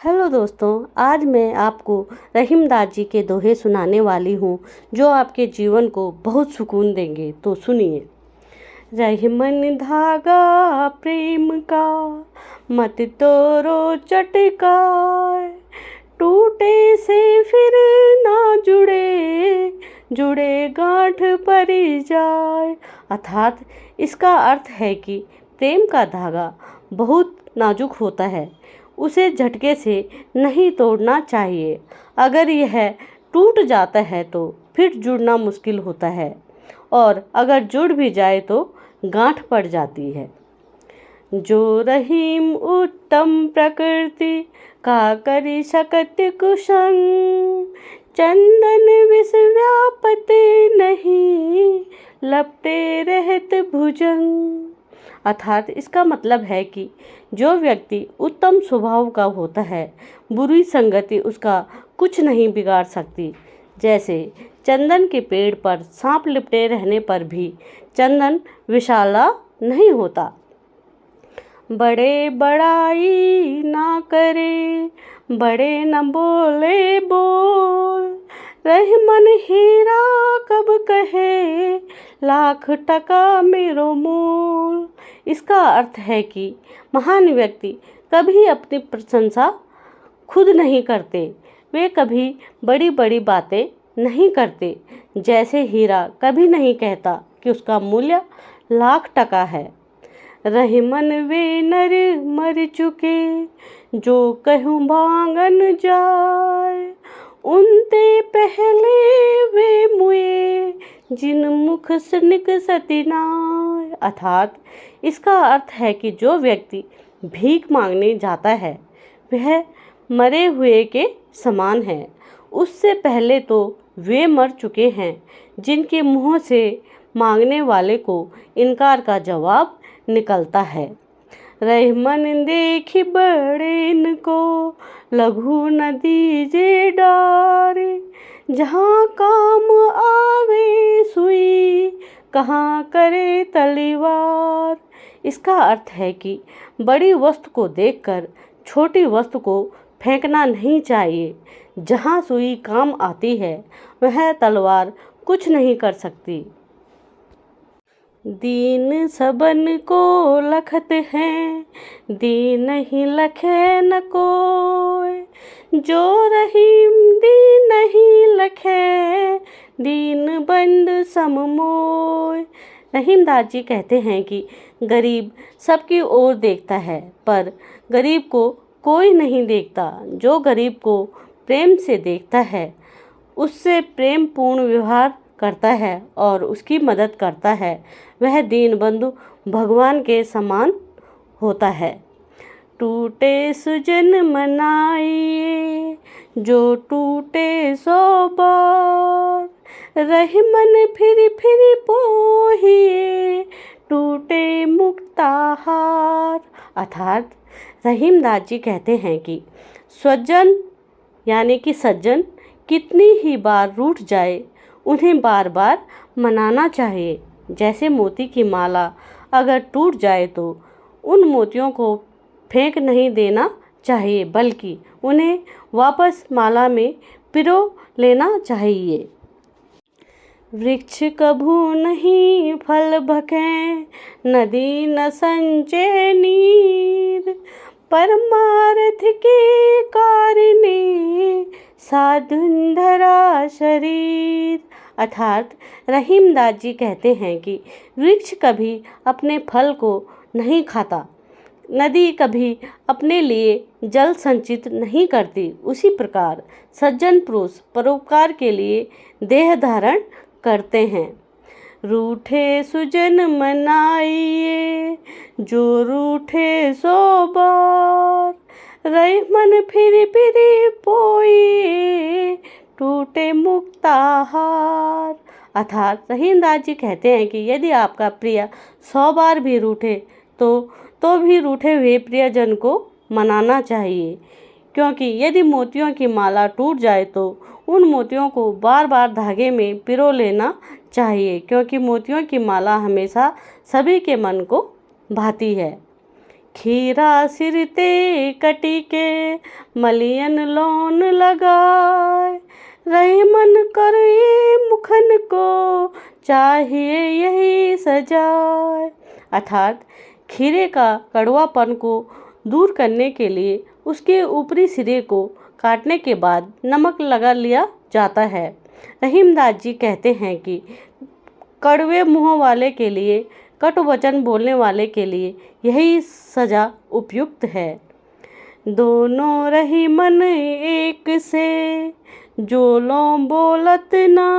Hello दोस्तों, आज मैं आपको रहीमदास जी के दोहे सुनाने वाली हूँ जो आपके जीवन को बहुत सुकून देंगे। तो सुनिए। रहीमन धागा प्रेम का मत तोड़ो चटकाए, टूटे से फिर ना जुड़े, जुड़े गांठ पर जाए। अर्थात इसका अर्थ है कि प्रेम का धागा बहुत नाजुक होता है, उसे झटके से नहीं तोड़ना चाहिए। अगर यह टूट जाता है तो फिर जुड़ना मुश्किल होता है, और अगर जुड़ भी जाए तो गांठ पड़ जाती है। जो रहीम उत्तम प्रकृति का करी सकत कुसंग, चंदन विष व्यापत नहीं, लपटे रहत भुजंग। अर्थात इसका मतलब है कि जो व्यक्ति उत्तम स्वभाव का होता है, बुरी संगति उसका कुछ नहीं बिगाड़ सकती। जैसे चंदन के पेड़ पर सांप लिपटे रहने पर भी चंदन विषाला नहीं होता। बड़े बड़ाई ना करे, बड़े न बोले बोल, रहीमन हीरा कब कहे, लाख टका मेरो मोल। इसका अर्थ है कि महान व्यक्ति कभी अपनी प्रशंसा खुद नहीं करते, वे कभी बड़ी बड़ी बातें नहीं करते। जैसे हीरा कभी नहीं कहता कि उसका मूल्य लाख टका है। रहीमन वे नर मर चुके, जो कहूँ भांगन जाए, उनते पहले वे मुए, जिन मुख से निकसती नाय। अर्थात इसका अर्थ है कि जो व्यक्ति भीख मांगने जाता है वह मरे हुए के समान है। उससे पहले तो वे मर चुके हैं जिनके मुंह से मांगने वाले को इनकार का जवाब निकलता है। रहीमन देखी बड़ेन को, लघु न दीजे डारे, जहाँ काम आवे सुई, कहाँ करे तलवार। इसका अर्थ है कि बड़ी वस्तु को देखकर छोटी वस्तु को फेंकना नहीं चाहिए। जहाँ सुई काम आती है वह तलवार कुछ नहीं कर सकती। दीन सबन को लखत हैं, दीन ही लखे न कोय, जो रहीम दीन ही लखे, दीन बंद सम मोय। रहीमदास जी कहते हैं कि गरीब सबकी ओर देखता है पर गरीब को कोई नहीं देखता। जो गरीब को प्रेम से देखता है, उससे प्रेम पूर्ण व्यवहार करता है और उसकी मदद करता है, वह दीन बंधु भगवान के समान होता है। टूटे सुजन मनाइए, जो टूटे सो बार, रहीमन फिर फिर पोहिए, टूटे मुक्ताहार। अर्थात रहीमदास जी कहते हैं कि स्वजन यानी कि सज्जन कितनी ही बार रूठ जाए, उन्हें बार बार मनाना चाहिए। जैसे मोती की माला अगर टूट जाए तो उन मोतियों को फेंक नहीं देना चाहिए, बल्कि उन्हें वापस माला में पिरो लेना चाहिए। वृक्ष कभू नहीं फल भके, नदी न संचय नीर, परमार्थ के कारणे साधुन धरा शरीर। अर्थात रहीमदास जी कहते हैं कि वृक्ष कभी अपने फल को नहीं खाता, नदी कभी अपने लिए जल संचित नहीं करती, उसी प्रकार सज्जन पुरुष परोपकार के लिए देह धारण करते हैं। रूठे सुजन मनाइए, जो रूठे सो बार, रहीमन फिर फिर पोइए, टूटे मुक्ताहार। अर्थात रहीमदास जी कहते हैं कि यदि आपका प्रिय 100 बार भी रूठे तो भी रूठे हुए प्रियजन को मनाना चाहिए, क्योंकि यदि मोतियों की माला टूट जाए तो उन मोतियों को बार बार धागे में पिरो लेना चाहिए, क्योंकि मोतियों की माला हमेशा सभी के मन को भाती है। खीरा सिरते कटी के मलियन लोन लगाए। रहीमन कर ये मुखन को चाहिए यही सजाए। अर्थात खीरे का कड़वापन को दूर करने के लिए उसके ऊपरी सिरे को काटने के बाद नमक लगा लिया जाता है। रहीमदास जी कहते हैं कि कड़वे मुँह वाले के लिए, कट वचन बोलने वाले के लिए यही सजा उपयुक्त है। दोनों रहीमन एक से जो लो बोलत ना।